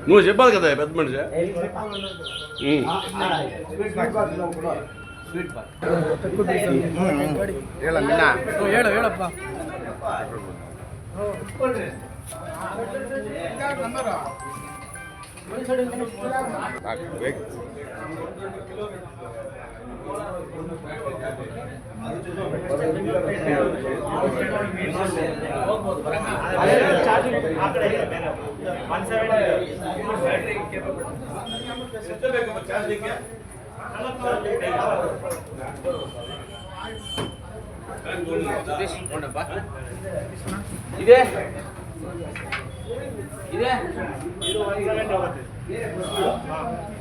నువ్వు చెప్పాలి కదా పెద్ద మనిషి. ಹೇಳಪ್ಪ ಇದೆ ಇದೆ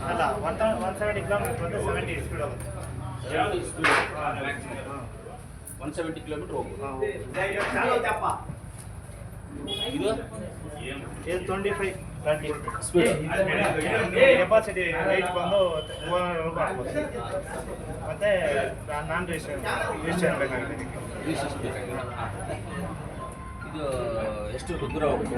ಅಲ್ಲ 170 ಕಿಲೋಮೀಟರ್ 70 ಸ್ಪೀಡ್ ಆಗುತ್ತೆ. 170 ಕಿಲೋಮೀಟರ್ ಹೋಗ್ಬೋದು. ಇದು 25 30 ಸ್ಪೀಡ್ ಕೆಪಾಸಿಟಿ ವೆಯ್ಟ್ ಬಂದು 400 ಮತ್ತೆ ನಾನ್ ರಿಜಿಸ್ಟ್ರೇಷನ್ ಬೇಕಾಗುತ್ತೆ. ಇದು ಎಷ್ಟು ದೂರ ಹೋಗುತ್ತೆ?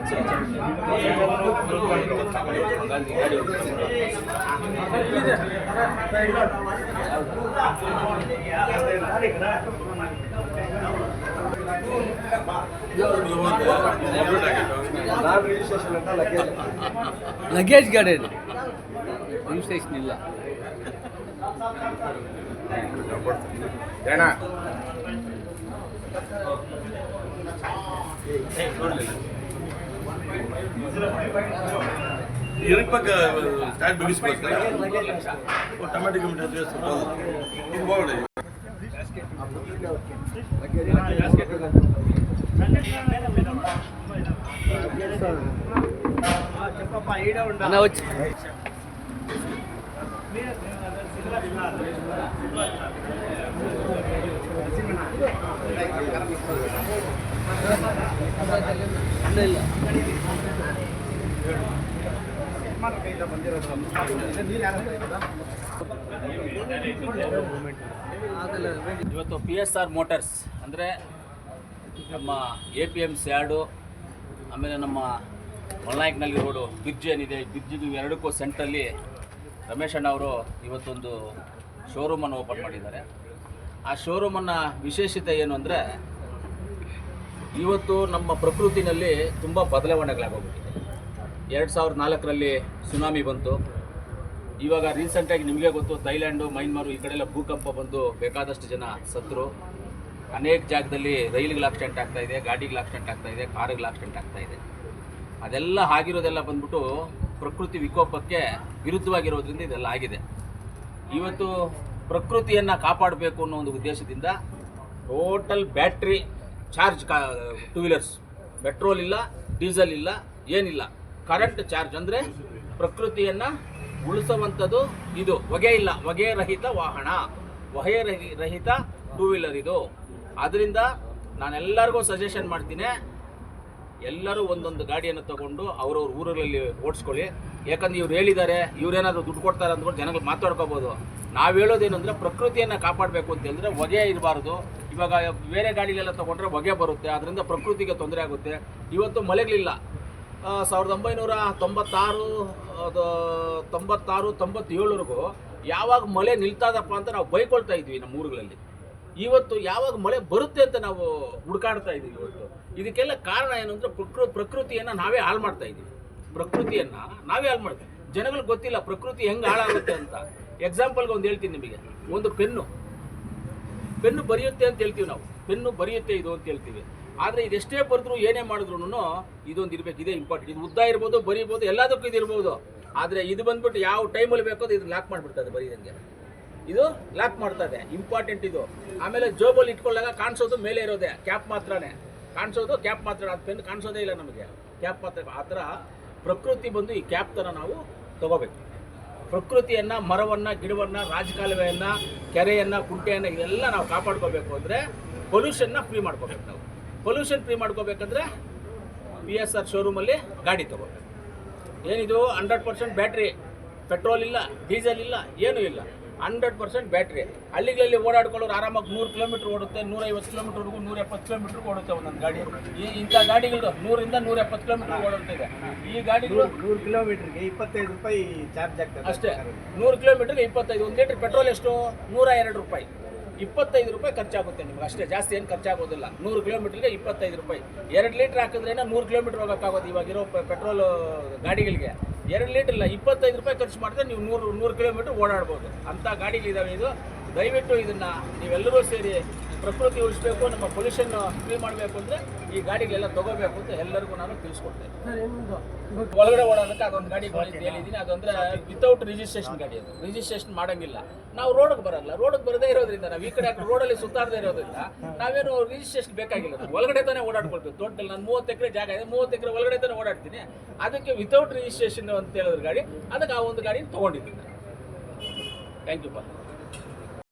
ಲಗೇಜ್ ಗಾಡಿ ರಿಜಿಸ್ಟ್ರೇಷನ್ ಇಲ್ಲ. వెనక పక్క స్టార్ట్ బిగిసిపోతుంది. టమాటో గిమాటో వేసుకోవాలి. ఇది బాగుంది. అన్న వచ్చి ಇಲ್ಲ ಇವತ್ತು PSR ಮೋಟರ್ಸ್ ಅಂದರೆ ನಮ್ಮ APMC ಯಾರ್ಡು, ಆಮೇಲೆ ನಮ್ಮ ಮಲ್ನಾಯಕನಹಳ್ಳಿ ರೋಡು ಬ್ರಿಡ್ಜ್ ಏನಿದೆ, ಬ್ರಿಡ್ಜಿಗೆ ಎರಡಕ್ಕೂ ಸೆಂಟ್ರಲ್ಲಿ ರಮೇಶ್ ಅಣ್ಣ ಅವರು ಇವತ್ತೊಂದು ಶೋರೂಮನ್ನು ಓಪನ್ ಮಾಡಿದ್ದಾರೆ. ಆ ಶೋರೂಮನ್ನು ವಿಶೇಷತೆ ಏನು ಅಂದರೆ, ಇವತ್ತು ನಮ್ಮ ಪ್ರಕೃತಿನಲ್ಲಿ ತುಂಬ ಬದಲಾವಣೆಗಳಾಗೋಗ್ಬಿಟ್ಟಿದೆ. 2004ರಲ್ಲಿ ಸುನಾಮಿ ಬಂತು. ಇವಾಗ ರೀಸೆಂಟಾಗಿ ನಿಮಗೆ ಗೊತ್ತು, ಥೈಲ್ಯಾಂಡು, ಮೈನ್ಮಾರು ಈ ಕಡೆಲ್ಲ ಭೂಕಂಪ ಬಂದು ಬೇಕಾದಷ್ಟು ಜನ ಸತ್ತರು. ಅನೇಕ ಜಾಗದಲ್ಲಿ ರೈಲಿಗೆ ಆಕ್ಸಿಡೆಂಟ್ ಆಗ್ತಾಯಿದೆ, ಗಾಡಿಗೆ ಆಕ್ಸಿಡೆಂಟ್ ಆಗ್ತಾಯಿದೆ, ಕಾರಿಗೆ ಆಕ್ಸಿಡೆಂಟ್ ಆಗ್ತಾಯಿದೆ. ಅದೆಲ್ಲ ಆಗಿರೋದೆಲ್ಲ ಬಂದ್ಬಿಟ್ಟು ಪ್ರಕೃತಿ ವಿಕೋಪಕ್ಕೆ ವಿರುದ್ಧವಾಗಿರೋದ್ರಿಂದ ಇದೆಲ್ಲ ಆಗಿದೆ. ಇವತ್ತು ಪ್ರಕೃತಿಯನ್ನು ಕಾಪಾಡಬೇಕು ಅನ್ನೋ ಒಂದು ಉದ್ದೇಶದಿಂದ total battery charge two wheelers, petrol ಇಲ್ಲ, ಡೀಸೆಲ್ ಇಲ್ಲ, ಏನಿಲ್ಲ, ಕರೆಂಟ್ ಚಾರ್ಜ್ ಅಂದರೆ ಪ್ರಕೃತಿಯನ್ನು ಉಳಿಸುವಂಥದ್ದು ಇದು. ಹೊಗೆ ಇಲ್ಲ, ಹೊಗೆ ರಹಿತ ವಾಹನ, ಹೊಗೆ ರಹಿತ ಟೂ ವೀಲರ್ ಇದು. ಆದ್ದರಿಂದ ನಾನೆಲ್ಲರಿಗೂ ಸಜೆಷನ್ ಮಾಡ್ತೀನಿ, ಎಲ್ಲರೂ ಒಂದೊಂದು ಗಾಡಿಯನ್ನು ತಗೊಂಡು ಅವ್ರವ್ರ ಊರುಗಳಲ್ಲಿ ಓಡಿಸ್ಕೊಳ್ಳಿ. ಯಾಕಂದ್ರೆ ಇವ್ರು ಹೇಳಿದ್ದಾರೆ, ಇವರೇನಾದರೂ ದುಡ್ಡು ಕೊಡ್ತಾರೆ ಅಂದ್ಕೊಂಡು ಜನಗಳು ಮಾತಾಡ್ಕೋಬೋದು. ನಾವು ಹೇಳೋದೇನೆಂದರೆ, ಪ್ರಕೃತಿಯನ್ನು ಕಾಪಾಡಬೇಕು ಅಂತ ಹೇಳಿದ್ರೆ ಹೊಗೆ ಇರಬಾರ್ದು. ಇವಾಗ ಬೇರೆ ಗಾಡಿಗೆಲ್ಲ ತೊಗೊಂಡ್ರೆ ಹೊಗೆ ಬರುತ್ತೆ, ಅದರಿಂದ ಪ್ರಕೃತಿಗೆ ತೊಂದರೆ ಆಗುತ್ತೆ. ಇವತ್ತು ಮಳೆಗಳಿಲ್ಲ. 1996-97ವರೆಗೂ ಯಾವಾಗ ಮಳೆ ನಿಲ್ತದಪ್ಪ ಅಂತ ನಾವು ಬೈಕೊಳ್ತಾ ಇದ್ವಿ ನಮ್ಮ ಊರುಗಳಲ್ಲಿ. ಇವತ್ತು ಯಾವಾಗ ಮಳೆ ಬರುತ್ತೆ ಅಂತ ನಾವು ಹುಡುಕಾಡ್ತಾ ಇದ್ದೀವಿ. ಇವತ್ತು ಇದಕ್ಕೆಲ್ಲ ಕಾರಣ ಏನು ಅಂದರೆ, ಪ್ರಕೃತಿಯನ್ನು ನಾವೇ ಹಾಳು ಮಾಡ್ತಾ ಇದ್ದೀವಿ. ಪ್ರಕೃತಿಯನ್ನು ನಾವೇ ಹಾಳು ಮಾಡ್ತೀವಿ. ಜನಗಳಿಗೆ ಗೊತ್ತಿಲ್ಲ ಪ್ರಕೃತಿ ಹೆಂಗೆ ಹಾಳಾಗುತ್ತೆ ಅಂತ. ಎಕ್ಸಾಂಪಲ್ಗೆ ಒಂದು ಹೇಳ್ತೀನಿ ನಿಮಗೆ. ಒಂದು ಪೆನ್ನು ಬರೆಯುತ್ತೆ ಅಂತ ಹೇಳ್ತೀವಿ ನಾವು, ಪೆನ್ನು ಬರೆಯುತ್ತೆ ಇದು ಅಂತ ಹೇಳ್ತೀವಿ. ಆದರೆ ಇದೆಷ್ಟೇ ಬರೆದ್ರು ಏನೇ ಮಾಡಿದ್ರು ಇದೊಂದು ಇರಬೇಕು, ಇದೇ ಇಂಪಾರ್ಟೆಂಟ್. ಇದು ಉದ್ದ ಇರ್ಬೋದು, ಬರೀಬೋದು, ಎಲ್ಲದಕ್ಕೂ ಇದು ಇರ್ಬೋದು. ಆದರೆ ಇದು ಬಂದ್ಬಿಟ್ಟು ಯಾವ ಟೈಮಲ್ಲಿ ಬೇಕೋ ಇದು ಲಾಕ್ ಮಾಡಿಬಿಡ್ತದೆ, ಬರೀದಂಗೆ ಇದು ಲಾಕ್ ಮಾಡ್ತದೆ. ಇಂಪಾರ್ಟೆಂಟ್ ಇದು. ಆಮೇಲೆ ಜೋಬಲ್ಲಿ ಇಟ್ಕೊಳ್ಳಾಗ ಕಾಣಿಸೋದು ಮೇಲೆ ಇರೋದೆ ಕ್ಯಾಪ್ ಮಾತ್ರನೇ ಕಾಣಿಸೋದು, ಕ್ಯಾಪ್ ಮಾತ್ರ. ಅದು ಪೆನ್ ಕಾಣಿಸೋದೇ ಇಲ್ಲ ನಮಗೆ, ಕ್ಯಾಪ್ ಮಾತ್ರ. ಆ ಥರ ಪ್ರಕೃತಿ ಬಂದು ಈ ಕ್ಯಾಪ್ ಥರ ನಾವು ತಗೋಬೇಕು. ಪ್ರಕೃತಿಯನ್ನು, ಮರವನ್ನು, ಗಿಡವನ್ನು, ರಾಜಕಾಲುವೆಯನ್ನು, ಕೆರೆಯನ್ನು, ಕುಂಟೆಯನ್ನು ಇದೆಲ್ಲ ನಾವು ಕಾಪಾಡ್ಕೋಬೇಕು ಅಂದರೆ ಪೊಲ್ಯೂಷನ್ನ ಫ್ರೀ ಮಾಡ್ಕೋಬೇಕು. ನಾವು ಪೊಲ್ಯೂಷನ್ ಫ್ರೀ ಮಾಡ್ಕೋಬೇಕಂದ್ರೆ PSR ಶೋರೂಮಲ್ಲಿ ಗಾಡಿ ತಗೋಬೇಕು. ಏನಿದು 100% ಬ್ಯಾಟ್ರಿ, ಪೆಟ್ರೋಲ್ ಇಲ್ಲ, ಡೀಸೆಲ್ ಇಲ್ಲ, ಏನೂ ಇಲ್ಲ. 100% ಬ್ಯಾಟ್ರಿ. ಹಳ್ಳಿಗಳಲ್ಲಿ ಓಡಾಡ್ಕೊಳ್ಳೋರು ಆರಾಮಾಗಿ 100 ಕಿಲೋಮೀಟರ್ ಓಡುತ್ತೆ, 150 ಕಿಲೋಮೀಟರ್ವರೆಗೂ, 170 ಕಿಲೋಮೀಟರ್ ಓಡುತ್ತೆ ಒಂದೊಂದು ಗಾಡಿ. ಇಂಥ ಗಾಡಿಗಳು 100 ರಿಂದ 170 ಕಿಲೋಮೀಟರ್ ಓಡುತ್ತಿದೆ. ಈ ಗಾಡಿಗಳು 100 ಕಿಲೋಮೀಟರ್ಗೆ 25 ರೂಪಾಯಿ ಚಾರ್ಜ್ ಆಗ್ತದೆ ಅಷ್ಟೇ. 100 ಕಿಲೋಮೀಟರ್ಗೆ 25. 1 ಲೀಟರ್ ಪೆಟ್ರೋಲ್ ಎಷ್ಟು? 102 ರೂಪಾಯಿ. 25 ರೂಪಾಯಿ ಖರ್ಚಾಗುತ್ತೆ ನಿಮ್ಗೆ ಅಷ್ಟೇ, ಜಾಸ್ತಿ ಏನು ಖರ್ಚಾಗೋದಿಲ್ಲ. 100 ಕಿಲೋಮೀಟರ್ಗೆ 25 ರೂಪಾಯಿ. 2 ಲೀಟರ್ ಹಾಕಿದ್ರೆ 100 ಕಿಲೋಮೀಟರ್ ಹೋಗೋಕ್ಕಾಗೋದು ಇವಾಗಿರೋ ಪೆಟ್ರೋಲ್ ಗಾಡಿಗಳಿಗೆ. 2 ಲೀಟರ್ ಇಲ್ಲ, 25 ರೂಪಾಯಿ ಖರ್ಚು ಮಾಡಿದ್ರೆ ನೀವು 100 ಕಿಲೋಮೀಟರ್ ಓಡಾಡ್ಬೋದು. ಅಂಥ ಗಾಡಿಗಳಿದ್ದಾವೆ ಇದು. ದಯವಿಟ್ಟು ಇದನ್ನು ನೀವೆಲ್ಲರೂ ಸೇರಿ ಪ್ರಕೃತಿ ಉಳಿಸಬೇಕು, ನಮ್ಮ ಪೊಲ್ಯೂಷನ್ ಫ್ರೀ ಮಾಡಬೇಕು ಅಂದರೆ ಈ ಗಾಡಿಗಳೆಲ್ಲ ತೊಗೋಬೇಕು ಅಂತ ಎಲ್ಲರಿಗೂ ನಾನು ತಿಳಿಸ್ಕೊಡ್ತೇನೆ. ಒಳಗಡೆ ಓಡೋದಕ್ಕೆ ಅದೊಂದು ಗಾಡಿ ಹೇಳಿದ್ದೀನಿ. ಅದಂದರೆ ವಿತೌಟ್ ರಿಜಿಸ್ಟ್ರೇಷನ್ ಗಾಡಿ. ಅದು ರಿಜಿಸ್ಟ್ರೇಷನ್ ಮಾಡೋಂಗಿಲ್ಲ. ನಾವು ರೋಡಿಗೆ ಬರಲ್ಲ. ರೋಡಿಗೆ ಬರದೇ ಇರೋದ್ರಿಂದ ನಾವು ಈ ಕಡೆ ರೋಡಲ್ಲಿ ಸುತ್ತಾಡದೇ ಇರೋದ್ರಿಂದ ನಾವೇನು ರಿಜಿಸ್ಟ್ರೇಷನ್ ಬೇಕಾಗಿಲ್ಲ. ಒಳಗಡೆ ತಾನೇ ಓಡಾಡ್ಕೊಳ್ತೀವಿ. ಟೋಟಲ್ ನಾನು 30 ಎಕರೆ ಜಾಗ ಇದೆ, 30 ಎಕರೆ ಒಳಗಡೆ ತಾನೇ ಓಡಾಡ್ತೀನಿ. ಅದಕ್ಕೆ ವಿತೌಟ್ ರಿಜಿಸ್ಟ್ರೇಷನ್ ಅಂತ ಹೇಳಿದ್ರೆ ಗಾಡಿ, ಅದಕ್ಕೆ ಆ ಒಂದು ಗಾಡಿ ತೊಗೊಂಡಿದ್ದೀನಿ. ಥ್ಯಾಂಕ್ ಯು ಪಾ.